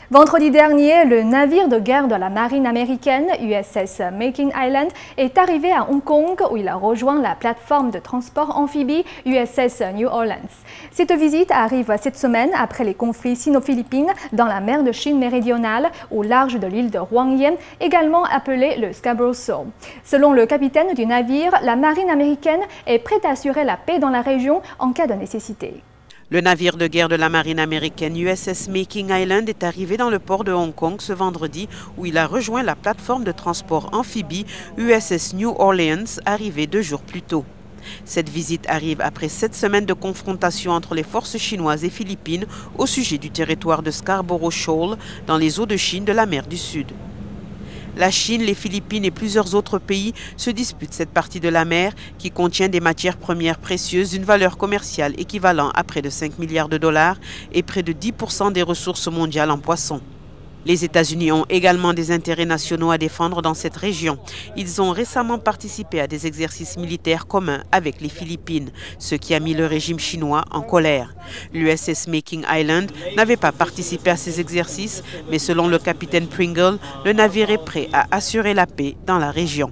Vendredi dernier, le navire de guerre de la marine américaine USS Making Island est arrivé à Hong Kong où il a rejoint la plateforme de transport amphibie USS New Orleans. Cette visite arrive cette semaine après les conflits sino-philippines dans la mer de Chine méridionale au large de l'île de Huangyan, également appelée le Scarborough Shoal. Selon le capitaine du navire, la marine américaine est prête à assurer la paix dans la région en cas de nécessité. Le navire de guerre de la marine américaine USS Making Island est arrivé dans le port de Hong Kong ce vendredi où il a rejoint la plateforme de transport amphibie USS New Orleans arrivée 2 jours plus tôt. Cette visite arrive après 7 semaines de confrontation entre les forces chinoises et philippines au sujet du territoire de Scarborough Shoal dans les eaux de Chine de la mer du Sud. La Chine, les Philippines et plusieurs autres pays se disputent cette partie de la mer qui contient des matières premières précieuses d'une valeur commerciale équivalent à près de 5 milliards de dollars et près de 10% des ressources mondiales en poissons. Les États-Unis ont également des intérêts nationaux à défendre dans cette région. Ils ont récemment participé à des exercices militaires communs avec les Philippines, ce qui a mis le régime chinois en colère. L'USS Making Island n'avait pas participé à ces exercices, mais selon le capitaine Pringle, le navire est prêt à assurer la paix dans la région.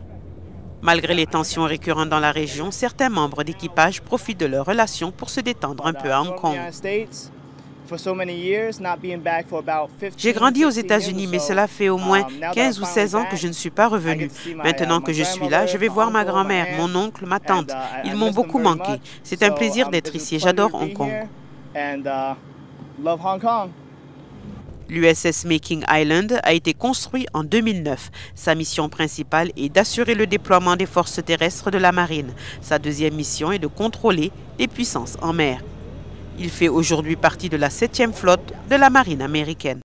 Malgré les tensions récurrentes dans la région, certains membres d'équipage profitent de leurs relations pour se détendre un peu à Hong Kong. J'ai grandi aux États-Unis, mais cela fait au moins 15 ou 16 ans que je ne suis pas revenu. Maintenant que je suis là, je vais voir ma grand-mère, mon oncle, ma tante. Ils m'ont beaucoup manqué. C'est un plaisir d'être ici. J'adore Hong Kong. L'USS Making Island a été construit en 2009. Sa mission principale est d'assurer le déploiement des forces terrestres de la marine. Sa deuxième mission est de contrôler les puissances en mer. Il fait aujourd'hui partie de la 7e flotte de la marine américaine.